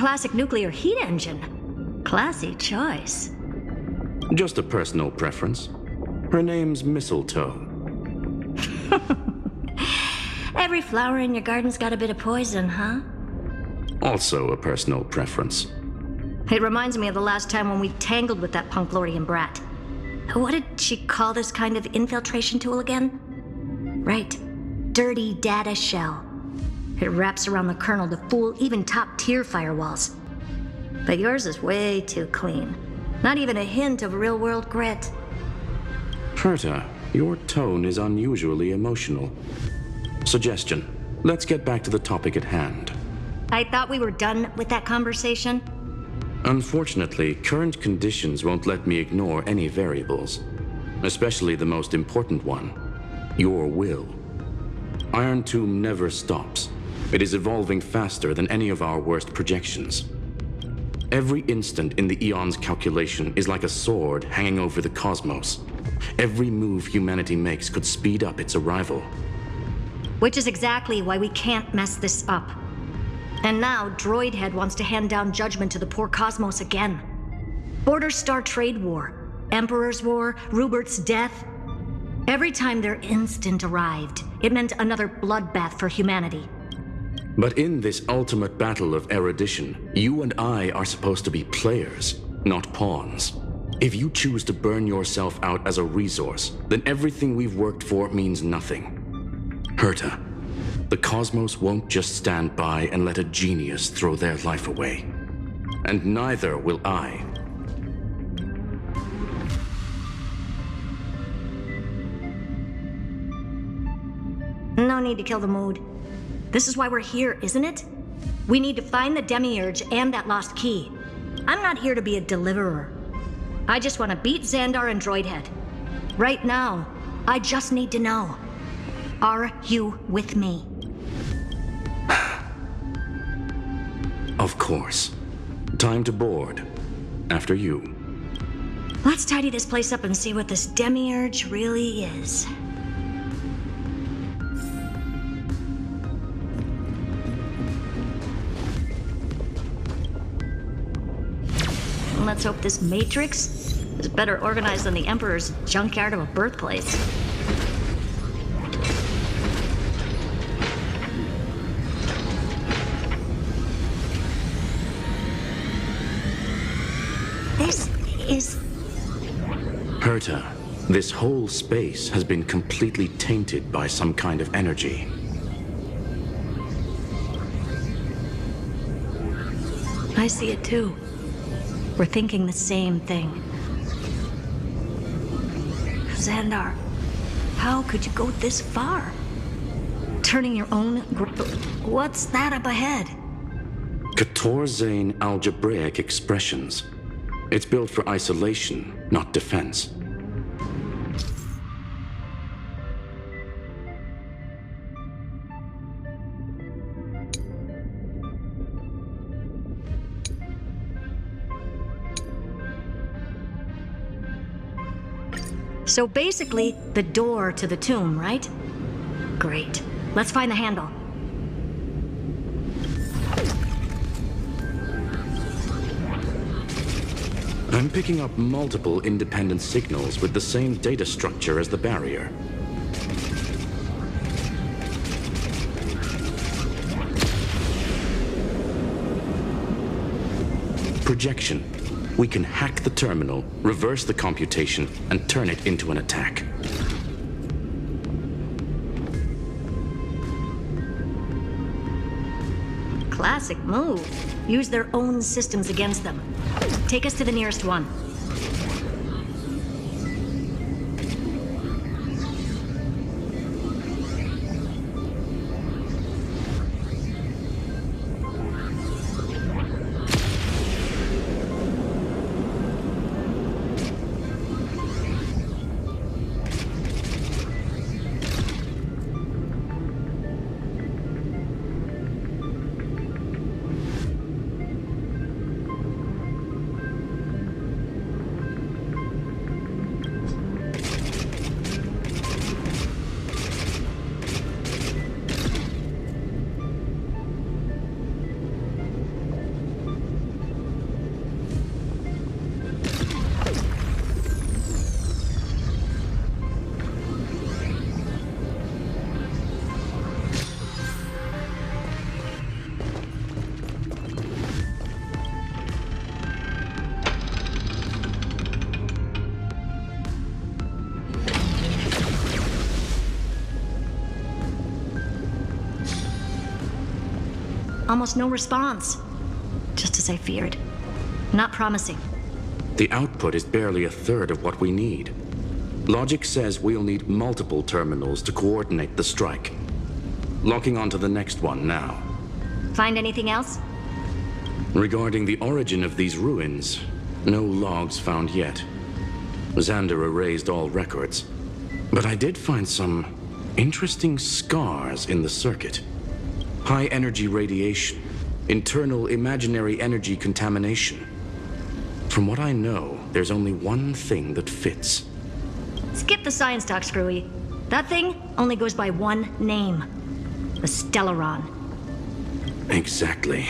classic nuclear heat engine. Classy choice. Just a personal preference. Her name's Mistletoe. Every flower in your garden's got a bit of poison, huh? Also a personal preference. It reminds me of the last time when we tangled with that Punklordian brat. What did she call this kind of infiltration tool again? Right. Dirty data shell. It wraps around the kernel to fool even top-tier firewalls. But yours is way too clean. Not even a hint of real-world grit. Herta, your tone is unusually emotional. Suggestion. Let's get back to the topic at hand. I thought we were done with that conversation. Unfortunately, current conditions won't let me ignore any variables. Especially the most important one. Your will. Iron Tomb never stops. It is evolving faster than any of our worst projections. Every instant in the Eon's calculation is like a sword hanging over the cosmos. Every move humanity makes could speed up its arrival. Which is exactly why we can't mess this up. And now, Droidhead wants to hand down judgment to the poor cosmos again. Border Star Trade War, Emperor's War, Rupert's death. Every time their instant arrived, it meant another bloodbath for humanity. But in this ultimate battle of erudition, you and I are supposed to be players, not pawns. If you choose to burn yourself out as a resource, then everything we've worked for means nothing. Herta, the cosmos won't just stand by and let a genius throw their life away. And neither will I. No need to kill the mood. This is why we're here, isn't it? We need to find the Demiurge and that lost key. I'm not here to be a deliverer. I just want to beat Zandar and Droidhead. Right now, I just need to know. Are you with me? Of course. Time to board. After you. Let's tidy this place up and see what this Demiurge really is. Let's hope this Matrix is better organized than the Emperor's junkyard of a birthplace. This is... Herta, this whole space has been completely tainted by some kind of energy. I see it too. We're thinking the same thing. Zandar, how could you go this far? Turning your own... What's that up ahead? Katorzane algebraic expressions. It's built for isolation, not defense. So basically, the door to the tomb, right? Great. Let's find the handle. I'm picking up multiple independent signals with the same data structure as the barrier. Projection. We can hack the terminal, reverse the computation, and turn it into an attack. Classic move. Use their own systems against them. Take us to the nearest one. almost no response. Just as I feared. Not promising. The output is barely a third of what we need. Logic says we'll need multiple terminals to coordinate the strike. Locking onto the next one now. Find anything else? Regarding the origin of these ruins, no logs found yet. Zandar erased all records. But I did find some interesting scars in the circuit. High energy radiation, internal imaginary energy contamination. From what I know, there's only one thing that fits. Skip the science talk, Screwy. That thing only goes by one name. The Stellaron. Exactly.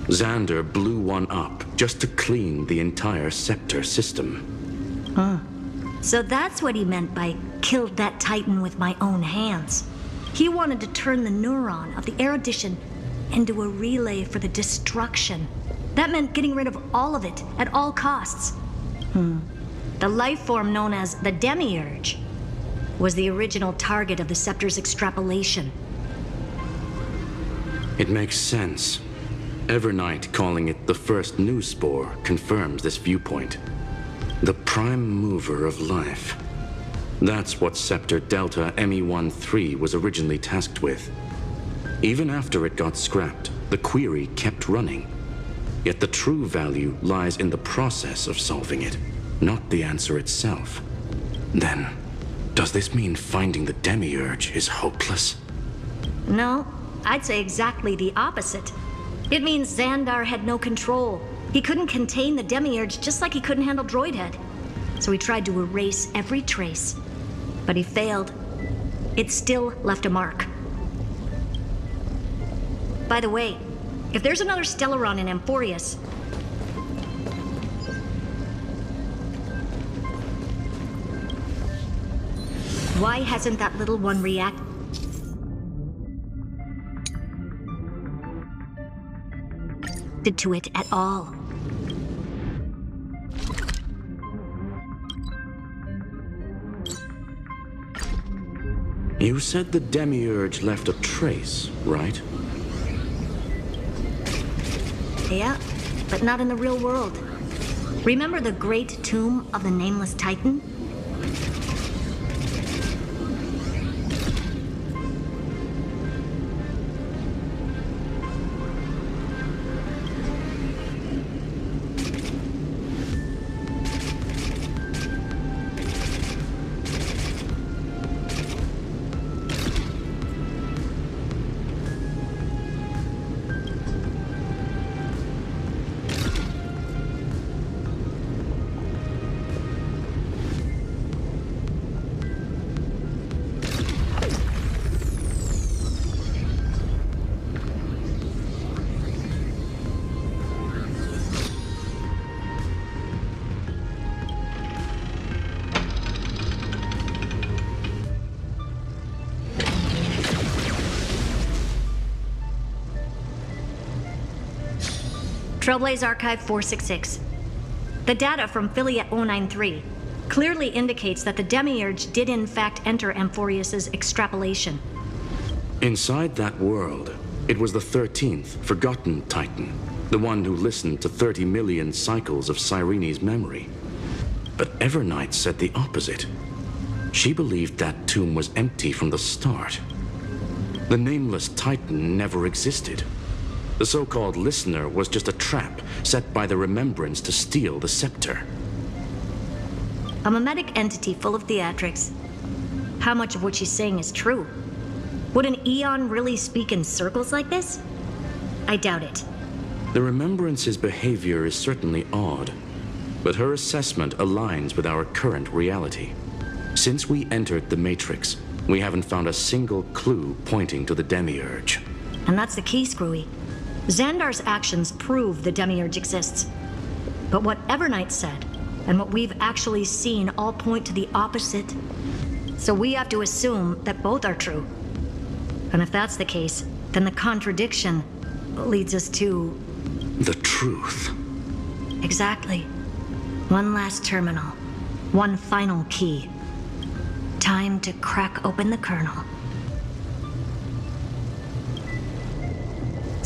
Zandar blew one up just to clean the entire Scepter system. So that's what he meant by killed that Titan with my own hands. He wanted to turn the neuron of the erudition into a relay for the destruction. That meant getting rid of all of it at all costs. The life form known as the Demiurge was the original target of the Scepter's extrapolation. It makes sense. Evernight calling it the first Nous spore confirms this viewpoint. The prime mover of life. That's what Scepter Delta ME-13 was originally tasked with. Even after it got scrapped, the query kept running. Yet the true value lies in the process of solving it, not the answer itself. Then, does this mean finding the Demiurge is hopeless? No, I'd say exactly the opposite. It means Zandar had no control. He couldn't contain the Demiurge just like he couldn't handle Droidhead. So he tried to erase every trace. But he failed. It still left a mark. By the way, if there's another Stellaron in Amphorius, why hasn't that little one reacted to it at all? You said the Demiurge left a trace, right? Yeah, but not in the real world. Remember the great tomb of the Nameless Titan? Trailblaze Archive 466. The data from Philia 093 clearly indicates that the Demiurge did in fact enter Amphorius's extrapolation. Inside that world, it was the 13th forgotten Titan, the one who listened to 30 million cycles of Cyrene's memory. But Evernight said the opposite. She believed that tomb was empty from the start. The Nameless Titan never existed. The so-called listener was just a trap set by the Remembrance to steal the scepter. A mimetic entity full of theatrics. How much of what she's saying is true? Would an Eon really speak in circles like this? I doubt it. The Remembrance's behavior is certainly odd, but her assessment aligns with our current reality. Since we entered the Matrix, we haven't found a single clue pointing to the Demiurge. And that's the key, Screwy. Zandar's actions prove the Demiurge exists. But what Evernight said, and what we've actually seen all point to the opposite. So we have to assume that both are true. And if that's the case, then the contradiction leads us to... the truth. Exactly. One last terminal. One final key. Time to crack open the kernel.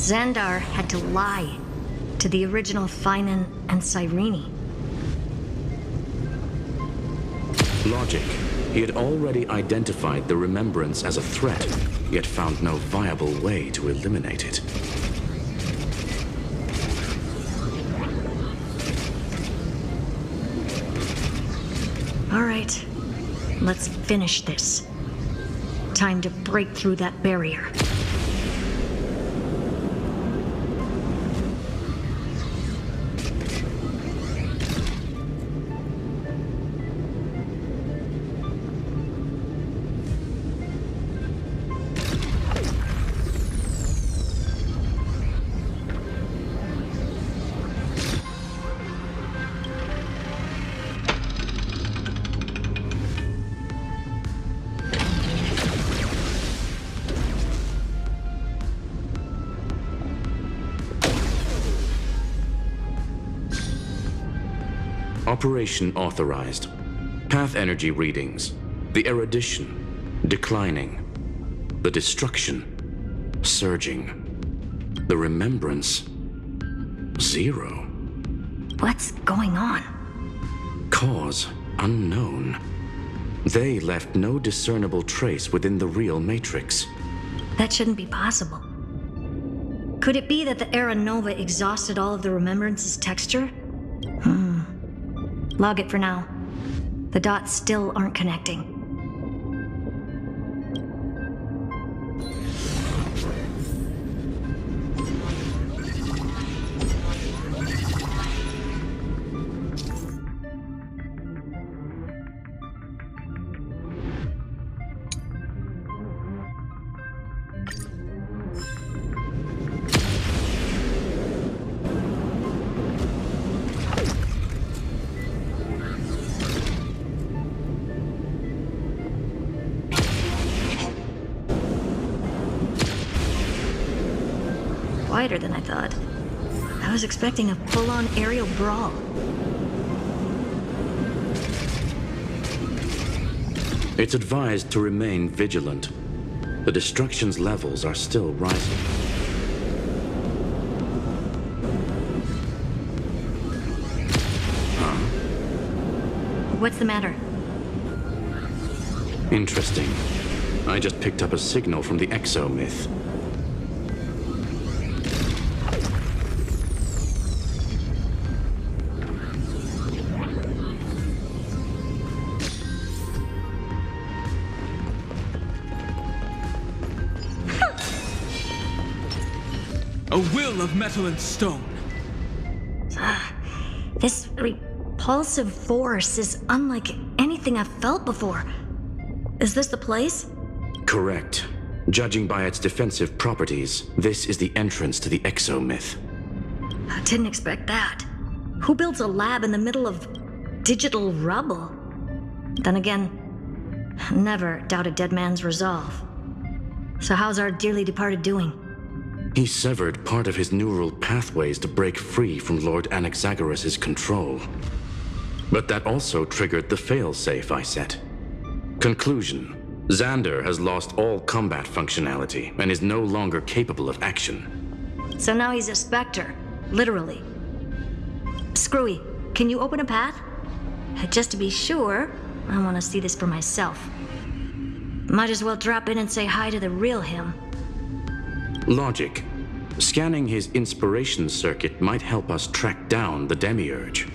Zandar had to lie to the original Finan and Cyrene. Logic. He had already identified the remembrance as a threat, yet found no viable way to eliminate it. All right, let's finish this. Time to break through that barrier. Operation authorized. Path energy readings. The erudition. Declining. The destruction. Surging. The remembrance. 0. What's going on? Cause unknown. They left no discernible trace within the real matrix. That shouldn't be possible. Could it be that the Era Nova exhausted all of the remembrance's texture? Log it for now. The dots still aren't connecting. Quieter than I thought. I was expecting a full-on aerial brawl. It's advised to remain vigilant. The destruction's levels are still rising. What's the matter? Interesting. I just picked up a signal from the exomyth. A will of metal and stone. This repulsive force is unlike anything I've felt before. Is this the place? Correct. Judging by its defensive properties, this is the entrance to the exomyth. I didn't expect that. Who builds a lab in the middle of digital rubble? Then again, never doubt a dead man's resolve. So how's our dearly departed doing? He severed part of his neural pathways to break free from Lord Anaxagoras' control. But that also triggered the failsafe I set. Conclusion: Zandar has lost all combat functionality and is no longer capable of action. So now he's a specter, literally. Screwy, can you open a path? Just to be sure, I want to see this for myself. Might as well drop in and say hi to the real him. Logic. Scanning his inspiration circuit might help us track down the demiurge.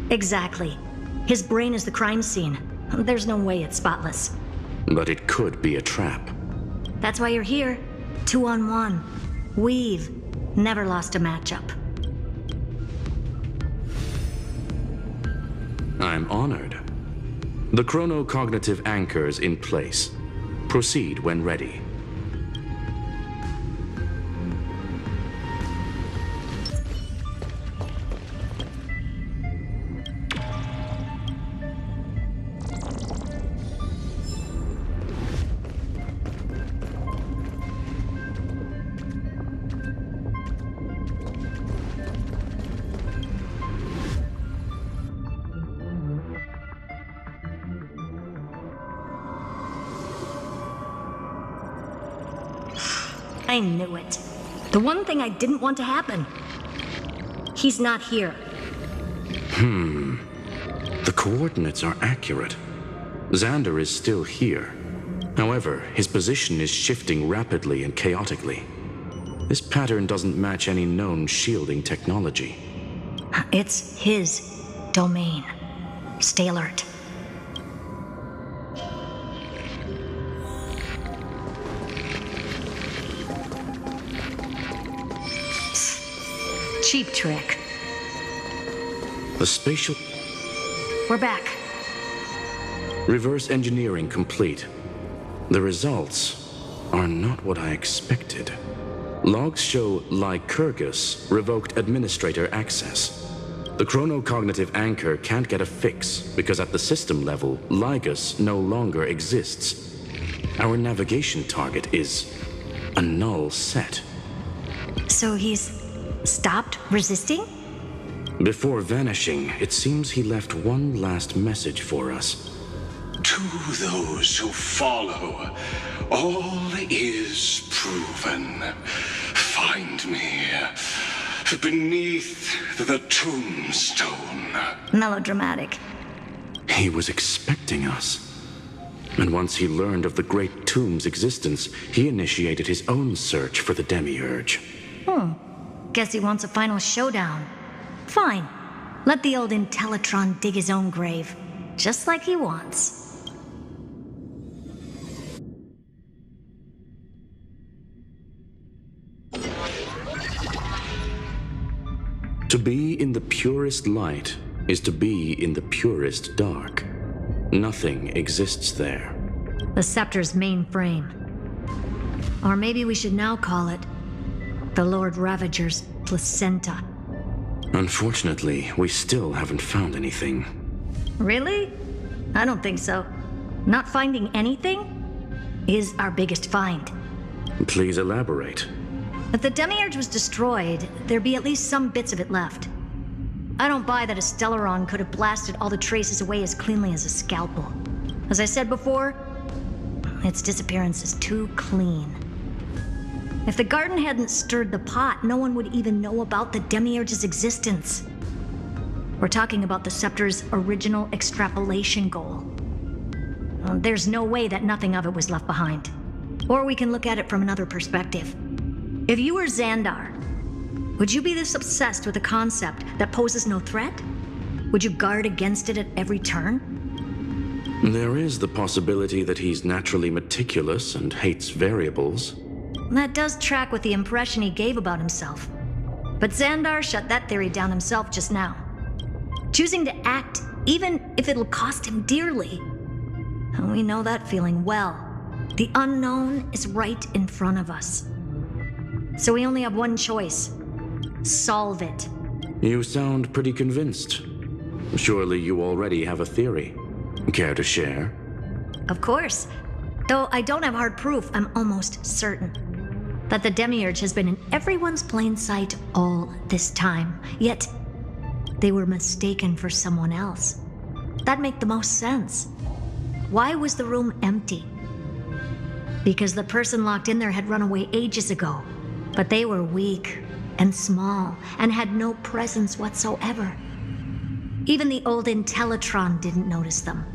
Exactly. His brain is the crime scene. There's no way it's spotless. But it could be a trap. That's why you're here. 2-on-1. We've never lost a matchup. I'm honored. The chronocognitive anchor's in place. Proceed when ready. I knew it. The one thing I didn't want to happen. He's not here. The coordinates are accurate. Zandar is still here. However, his position is shifting rapidly and chaotically. This pattern doesn't match any known shielding technology. It's his domain. Stay alert. Cheap trick. The spatial... We're back. Reverse engineering complete. The results are not what I expected. Logs show Lygus revoked administrator access. The chronocognitive anchor can't get a fix because at the system level, Lygus no longer exists. Our navigation target is a null set. So he's stopped resisting? Before vanishing, it seems he left one last message for us. To those who follow, all is proven. Find me beneath the tombstone. Melodramatic. He was expecting us. And once he learned of the Great Tomb's existence, he initiated his own search for the Demiurge. Guess he wants a final showdown. Fine. Let the old Intellitron dig his own grave. Just like he wants. To be in the purest light is to be in the purest dark. Nothing exists there. The Scepter's mainframe. Or maybe we should now call it the Lord Ravager's placenta. Unfortunately, we still haven't found anything. Really? I don't think so. Not finding anything is our biggest find. Please elaborate. If the Demiurge was destroyed, there'd be at least some bits of it left. I don't buy that a Stellaron could have blasted all the traces away as cleanly as a scalpel. As I said before, its disappearance is too clean. If the garden hadn't stirred the pot, no one would even know about the Demiurge's existence. We're talking about the Scepter's original extrapolation goal. There's no way that nothing of it was left behind. Or we can look at it from another perspective. If you were Zandar, would you be this obsessed with a concept that poses no threat? Would you guard against it at every turn? There is the possibility that he's naturally meticulous and hates variables. That does track with the impression he gave about himself. But Zandar shut that theory down himself just now. Choosing to act, even if it'll cost him dearly. We know that feeling well. The unknown is right in front of us. So we only have one choice. Solve it. You sound pretty convinced. Surely you already have a theory. Care to share? Of course. Though I don't have hard proof, I'm almost certain that the Demiurge has been in everyone's plain sight all this time. Yet, they were mistaken for someone else. That'd make the most sense. Why was the room empty? Because the person locked in there had run away ages ago. But they were weak and small and had no presence whatsoever. Even the old Intellitron didn't notice them.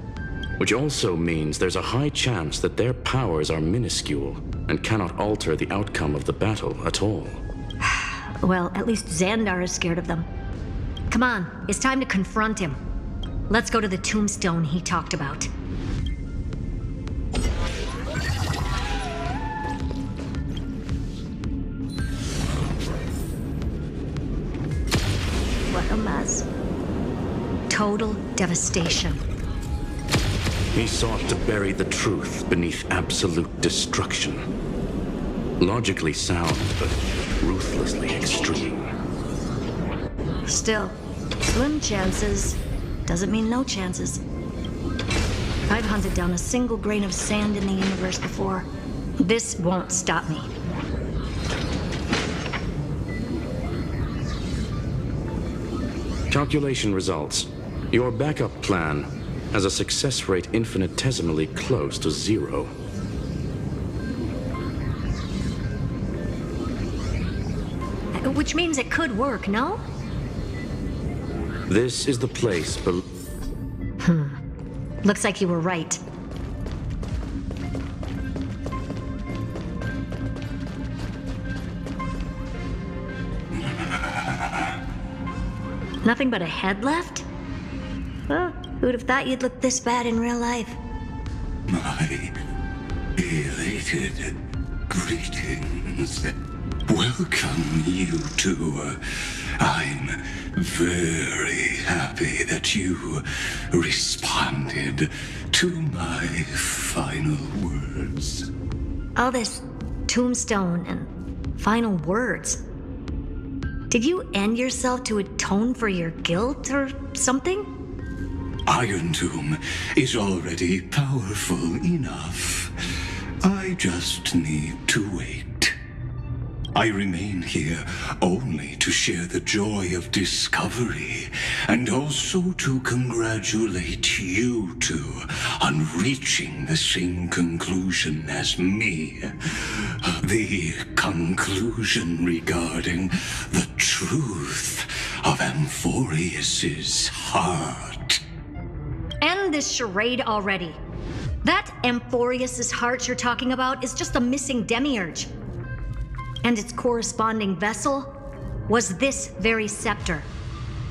Which also means there's a high chance that their powers are minuscule and cannot alter the outcome of the battle at all. Well, at least Zandar is scared of them. Come on, it's time to confront him. Let's go to the tombstone he talked about. What a mess. Total devastation. He sought to bury the truth beneath absolute destruction. Logically sound, but ruthlessly extreme. Still, slim chances doesn't mean no chances. I've hunted down a single grain of sand in the universe before. This won't stop me. Calculation results. Your backup plan has a success rate infinitesimally close to 0. Which means it could work, no? This is the place Looks like you were right. Nothing but a head left? Well, who'd have thought you'd look this bad in real life? My elated greetings. Welcome, you two. I'm very happy that you responded to my final words. All this tombstone and final words. Did you end yourself to atone for your guilt or something? Iron Tomb is already powerful enough. I just need to wait. I remain here only to share the joy of discovery, and also to congratulate you two on reaching the same conclusion as me. The conclusion regarding the truth of Amphorius's heart. End this charade already. That Amphorius's heart you're talking about is just a missing demiurge. And its corresponding vessel was this very scepter.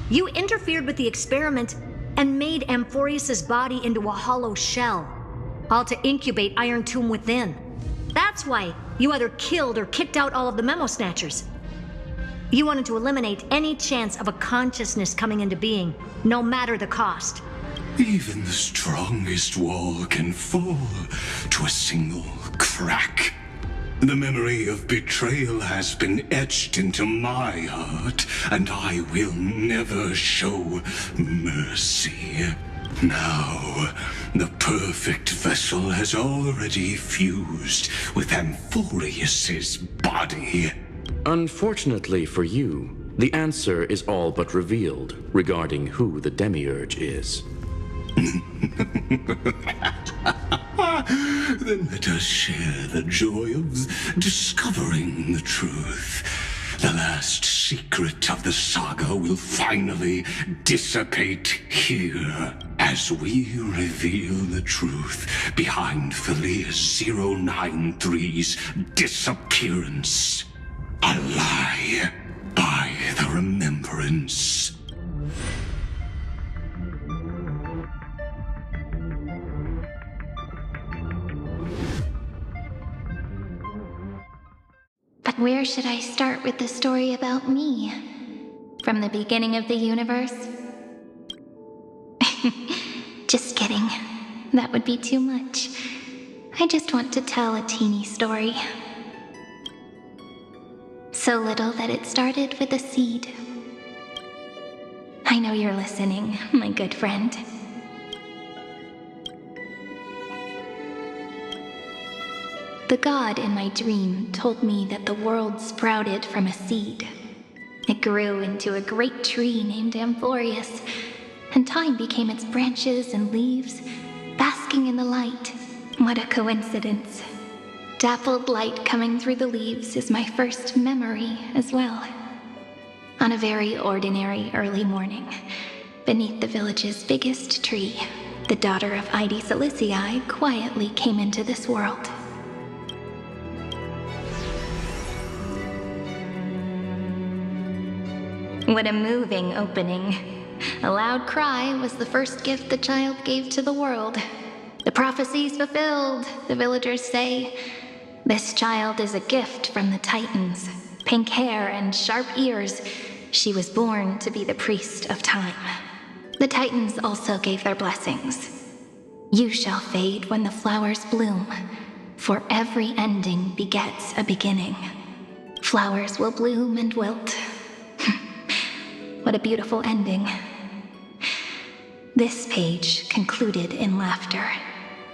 You interfered with the experiment and made Amphorius's body into a hollow shell, all to incubate Iron Tomb within. That's why you either killed or kicked out all of the Memo Snatchers. You wanted to eliminate any chance of a consciousness coming into being, no matter the cost. Even the strongest wall can fall to a single crack. The memory of betrayal has been etched into my heart, and I will never show mercy. Now, the perfect vessel has already fused with Amphorius's body. Unfortunately for you, the answer is all but revealed regarding who the demiurge is. Then let us share the joy of discovering the truth. The last secret of the saga will finally dissipate here as we reveal the truth behind Philius 093's disappearance. A lie by the remembrance. But where should I start with the story about me? From the beginning of the universe? Just kidding. That would be too much. I just want to tell a teeny story. So little that it started with a seed. I know you're listening, my good friend. The god in my dream told me that the world sprouted from a seed. It grew into a great tree named Amphorius, and time became its branches and leaves, basking in the light. What a coincidence. Dappled light coming through the leaves is my first memory as well. On a very ordinary early morning, beneath the village's biggest tree, the daughter of Ide Silicii quietly came into this world. What a moving opening. A loud cry was the first gift the child gave to the world. The prophecies fulfilled, the villagers say. This child is a gift from the Titans. Pink hair and sharp ears. She was born to be the priest of time. The Titans also gave their blessings. You shall fade when the flowers bloom, for every ending begets a beginning. Flowers will bloom and wilt. What a beautiful ending. This page concluded in laughter.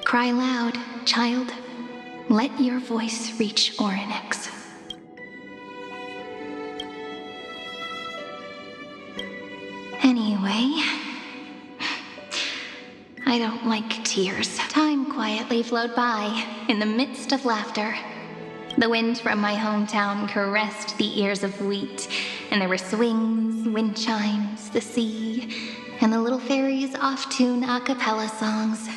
Cry loud, child. Let your voice reach Orynyx. Anyway, I don't like tears. Time quietly flowed by in the midst of laughter. The wind from my hometown caressed the ears of wheat, and there were swings, wind chimes, the sea, and the little fairies off-tune a cappella songs.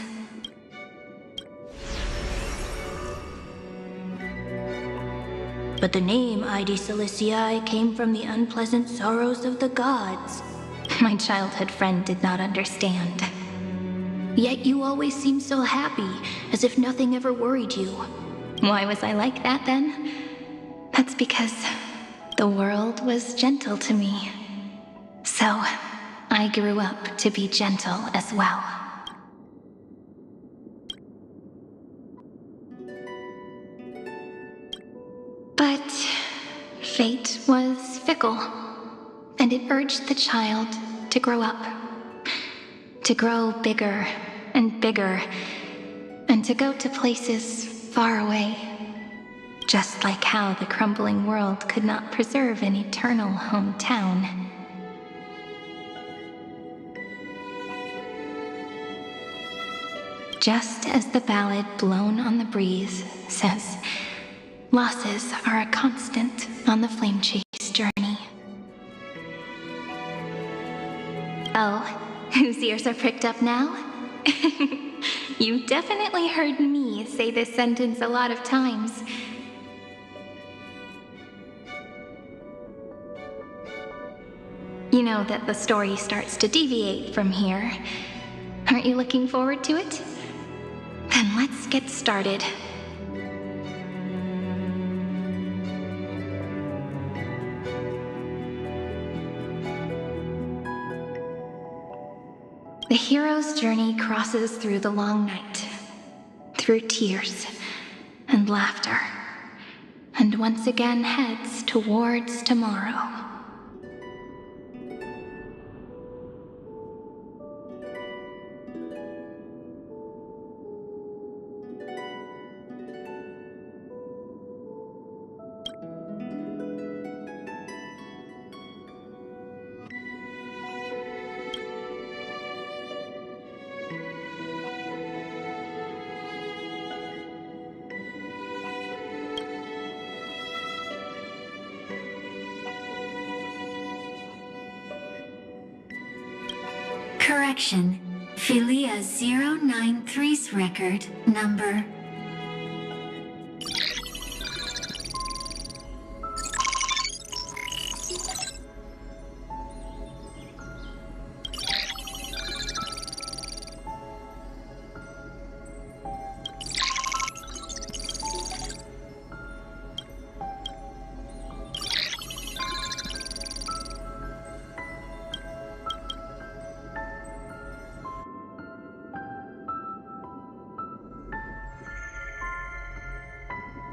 But the name Ide Ciliciae came from the unpleasant sorrows of the gods. My childhood friend did not understand. Yet you always seemed so happy, as if nothing ever worried you. Why was I like that then? That's because the world was gentle to me. So, I grew up to be gentle as well. But fate was fickle, and it urged the child to grow up. To grow bigger and bigger, and to go to places far away. Just like how the crumbling world could not preserve an eternal hometown. Just as the ballad blown on the breeze says, losses are a constant on the flame chase journey. Oh, whose ears are pricked up now? You've definitely heard me say this sentence a lot of times. You know that the story starts to deviate from here. Aren't you looking forward to it? Then let's get started. The hero's journey crosses through the long night, through tears and laughter, and once again heads towards tomorrow. Correction. Philia 093's record number.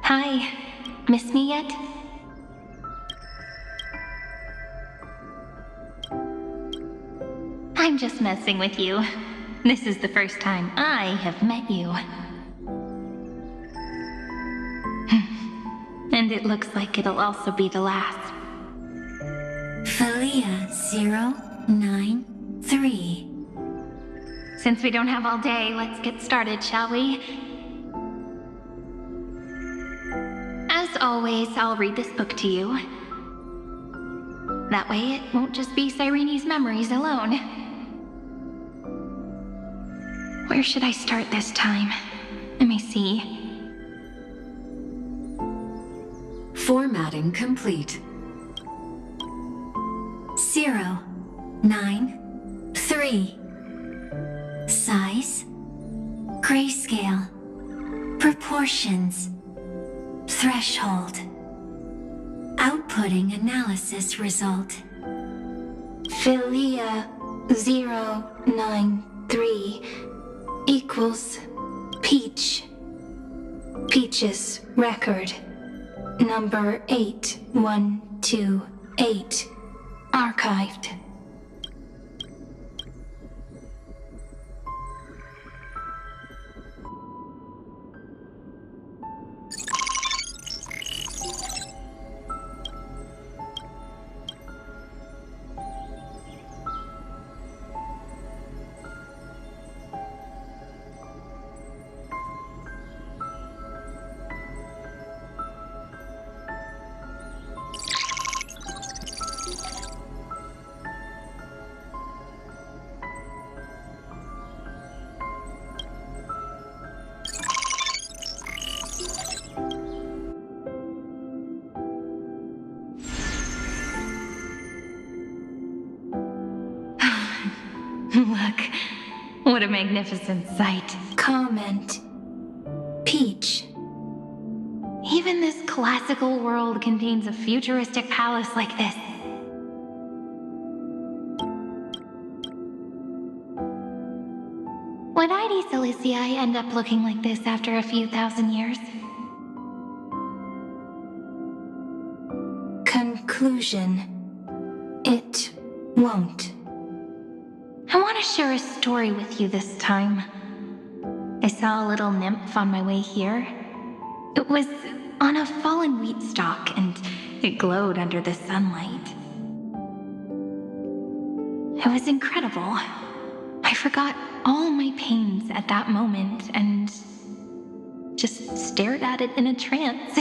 Hi, miss me yet? I'm just messing with you. This is the first time I have met you. And it looks like it'll also be the last. Philia 093. Since we don't have all day, let's get started, shall we? As always, I'll read this book to you. That way it won't just be Cyrene's memories alone. Where should I start this time? Let me see. Formatting complete. 093. Size. Grayscale. Proportions. Threshold. Outputting analysis result. Philia 093 equals Peach. Peach's record. Number 8128. Archived. Look, what a magnificent sight. Comment. Peach. Even this classical world contains a futuristic palace like this. Would ID Silicii end up looking like this after a few thousand years? Conclusion. It won't. I want to share a story with you this time. I saw a little nymph on my way here. It was on a fallen wheat stalk, and it glowed under the sunlight. It was incredible. I forgot all my pains at that moment and just stared at it in a trance.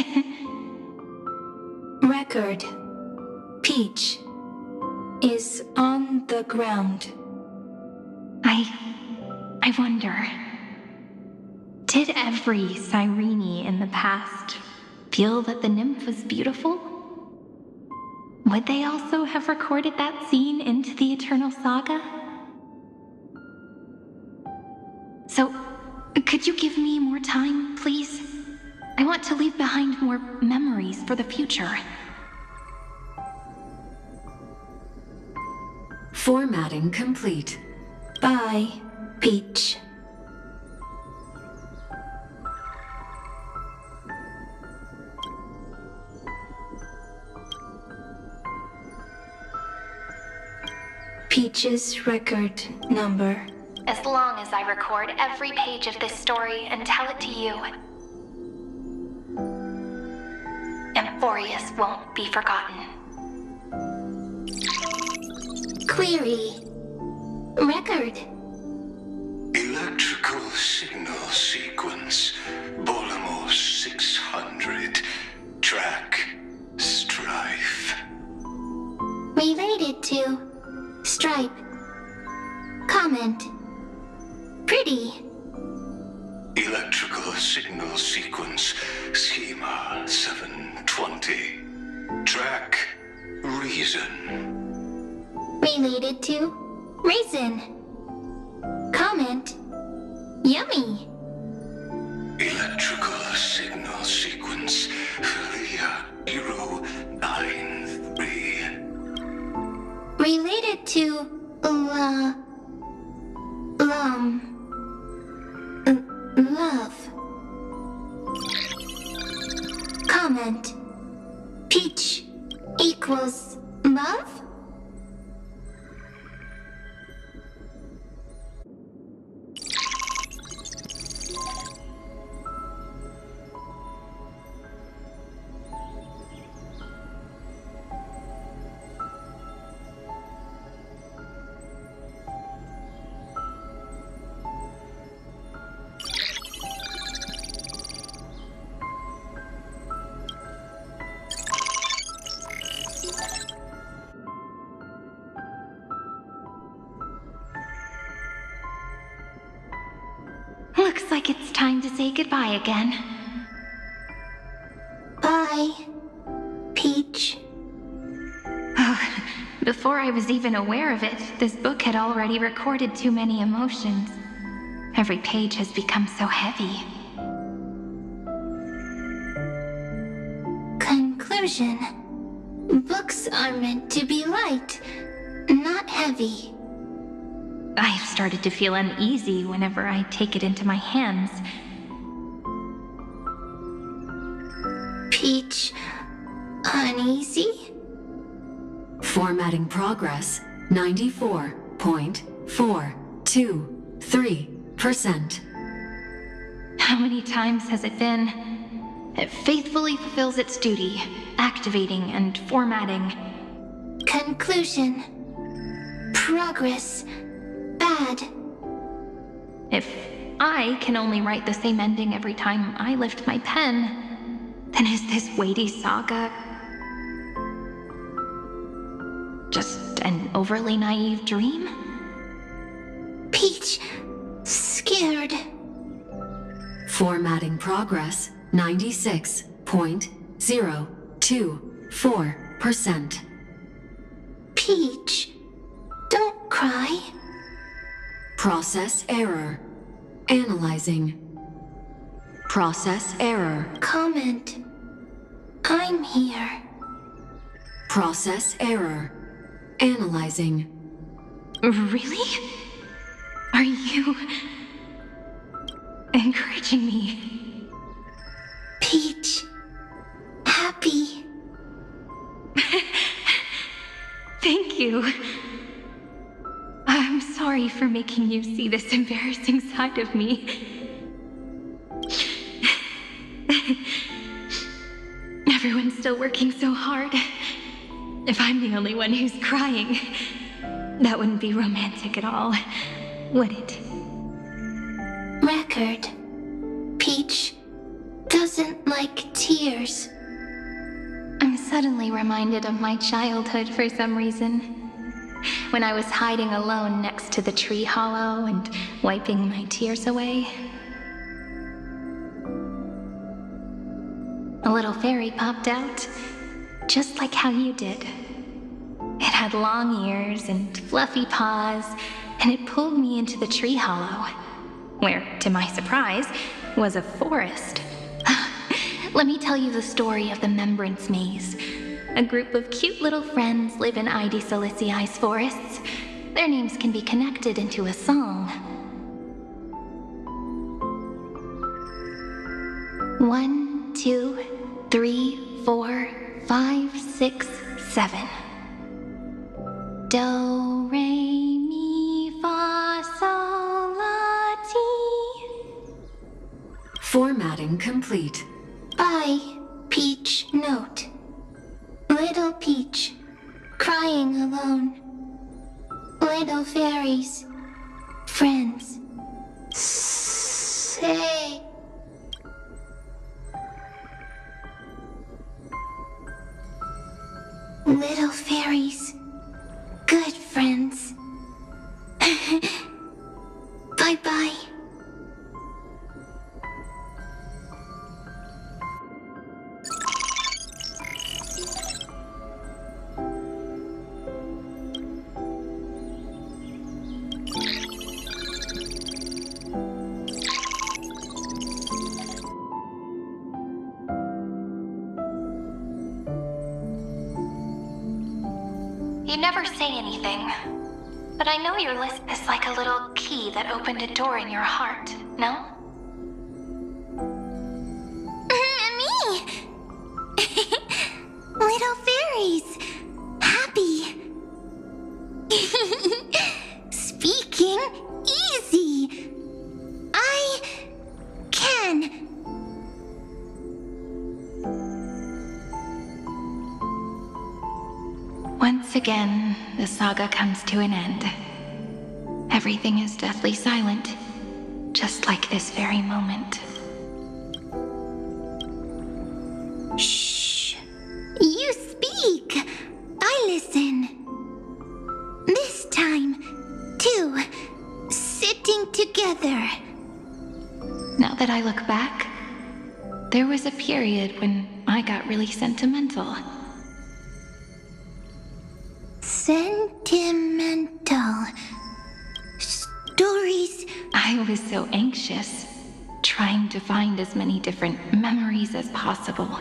Record. Peach is on the ground. I wonder, did every Cyrene in the past feel that the nymph was beautiful? Would they also have recorded that scene into the Eternal Saga? So, could you give me more time, please? I want to leave behind more memories for the future. Formatting complete. Bye, Peach. Peach's record number. As long as I record every page of this story and tell it to you, Amphorius won't be forgotten. Query. Record. Electrical signal sequence. Bolamos 600. Track. Strife. Related to. Stripe. Comment. Pretty. Electrical signal sequence. Schema 720. Track. Reason. Related to. Raisin. Comment. Yummy. Electrical signal sequence. Leah 093. Related to. Love. Comment. Peach equals love? Looks like it's time to say goodbye again. Bye, Peach. Before I was even aware of it, this book had already recorded too many emotions. Every page has become so heavy. Conclusion. Books are meant to be light, not heavy. I have started to feel uneasy whenever I take it into my hands. Peach, uneasy? Formatting progress 94.423%. How many times has it been? It faithfully fulfills its duty, activating and formatting. Conclusion. Progress. Bad. If I can only write the same ending every time I lift my pen, then is this weighty saga just an overly naive dream? Peach, scared. Formatting progress 96.024%. Peach, don't cry. Process error. Analyzing. Process error. Comment. I'm here. Process error. Analyzing. Really? Are you encouraging me? Peach. Happy. Thank you. I'm sorry for making you see this embarrassing side of me. Everyone's still working so hard. If I'm the only one who's crying, that wouldn't be romantic at all, would it? Record. Peach doesn't like tears. I'm suddenly reminded of my childhood for some reason. When I was hiding alone next to the tree hollow and wiping my tears away. A little fairy popped out, just like how you did. It had long ears and fluffy paws, and it pulled me into the tree hollow, where, to my surprise, was a forest. Let me tell you the story of the Membrance Maze. A group of cute little friends live in ID Silicei's forests. Their names can be connected into a song. 1, 2, 3, 4, 5, 6, 7. Do, re, mi, fa, sol, la, ti. Formatting complete. By Peach Note. Little Peach, crying alone. Little fairies, friends. Say. Little fairies, good friends. Bye-bye. You never say anything, but I know your list is like a little key that opened a door in your heart, no? Me! Little fairies! Happy! Speaking easy! I can! Once again, the saga comes to an end. Everything is deathly silent, just like this very moment. Shh! You speak! I listen. This time, too, sitting together. Now that I look back, there was a period when I got really sentimental. Sentimental stories. I was so anxious, trying to find as many different memories as possible,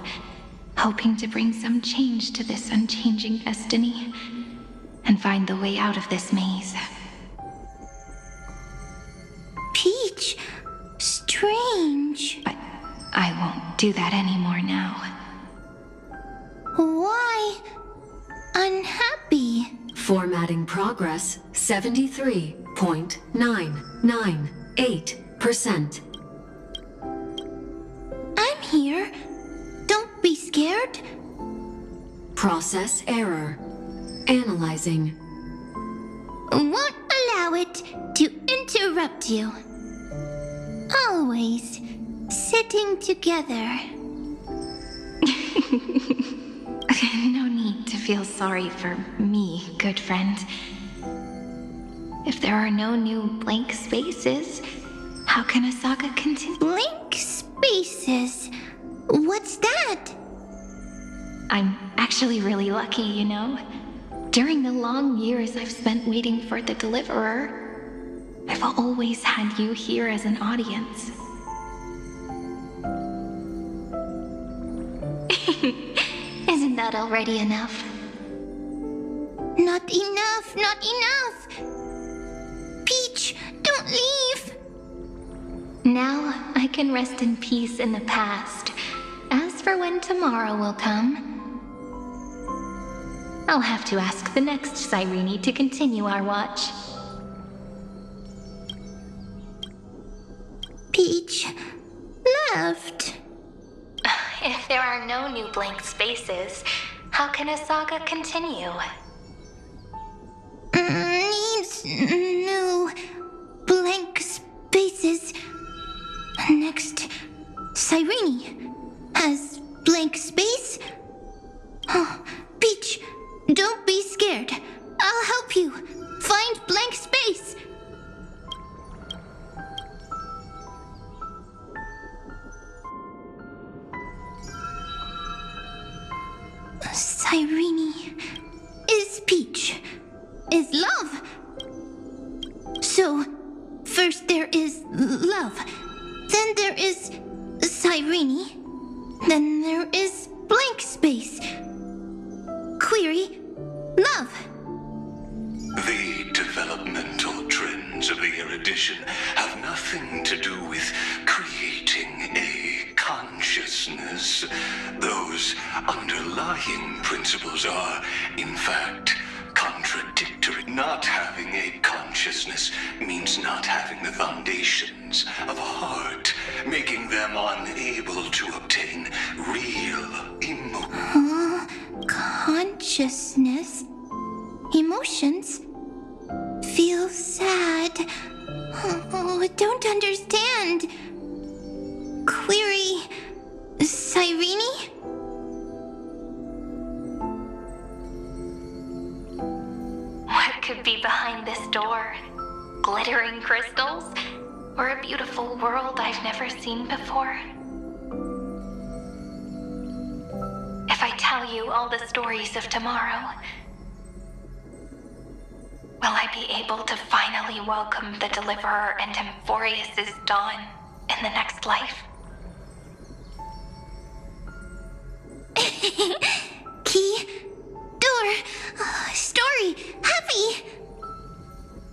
hoping to bring some change to this unchanging destiny and find the way out of this maze. Peach, strange. But I won't do that anymore now. Why unhappy? Formatting progress 73.998%. I'm here. Don't be scared. Process error. Analyzing. Won't allow it to interrupt you. Always sitting together. No need to feel sorry for me, good friend. If there are no new blank spaces, how can a saga continue? Blank spaces? What's that? I'm actually really lucky, you know. During the long years I've spent waiting for the deliverer, I've always had you here as an audience. Isn't that already enough? Not enough, not enough! Peach, don't leave! Now I can rest in peace in the past. As for when tomorrow will come, I'll have to ask the next Cyrene to continue our watch. Peach left. If there are no new blank spaces, how can a saga continue? Needs new blank spaces. Next, Cyrene has blank space. Oh, Peach, don't be scared. I'll help you find blank space. Cyrene is Peach, is love. So, first there is love, then there is Cyrene, then there is blank space. Query, love. The developmental trends of the erudition have nothing to do with creating a consciousness. Those underlying principles are, in fact, contradictory. Not having a consciousness means not having the foundations of a heart, making them unable to obtain real emotion. Consciousness, emotions, feel sad. Oh, don't understand. Query, Cyrene? What could be behind this door? Glittering crystals? Or a beautiful world I've never seen before? If I tell you all the stories of tomorrow, will I be able to finally welcome the Deliverer and Emphorius' dawn in the next life? Key, door, story, happy.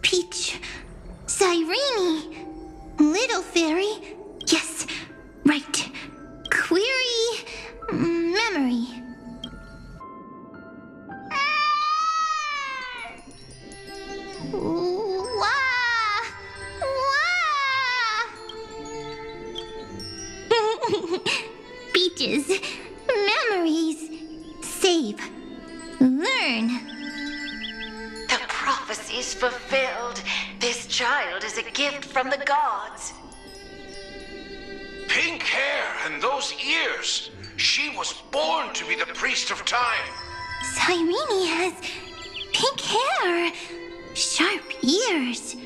Peach, Cyrene, little fairy, yes, right. Query, memory. Wah! Wah! Peaches, memories, save, learn. The prophecy's fulfilled. This child is a gift from the gods. Pink hair and those ears. She was born to be the priest of time. Cyrene has pink hair, sharp ears.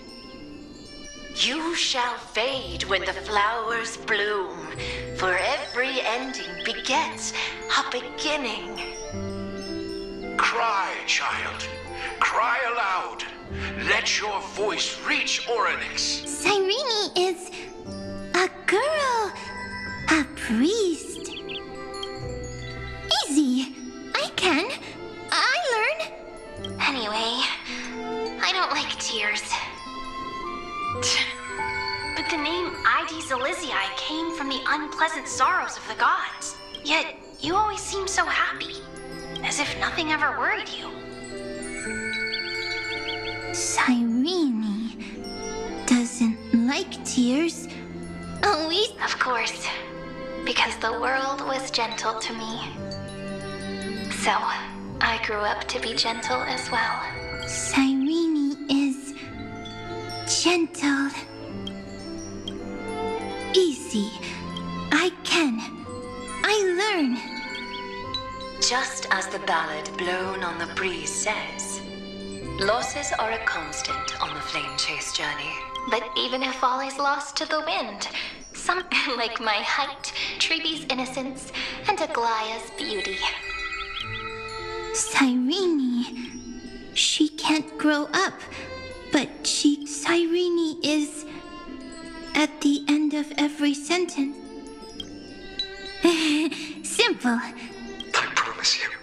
You shall fade when the flowers bloom, for every ending begets a beginning. Cry, child. Cry aloud. Let your voice reach Orynyx. Cyrene is a girl, a priest. Easy. I can. I learn. Anyway, I don't like tears. But the name Ides Elysiae came from the unpleasant sorrows of the gods. Yet, you always seem so happy, as if nothing ever worried you. Cyrene doesn't like tears. Always. Of course, because the world was gentle to me. So, I grew up to be gentle as well. Cyrene is gentle. Easy. I can. I learn. Just as the ballad blown on the breeze says, losses are a constant on the flame chase journey. But even if all is lost to the wind, something like my height, Treeby's innocence, and Aglaya's beauty. Cyrene. She can't grow up, but Cyrene is at the end of every sentence. Simple. I promise you.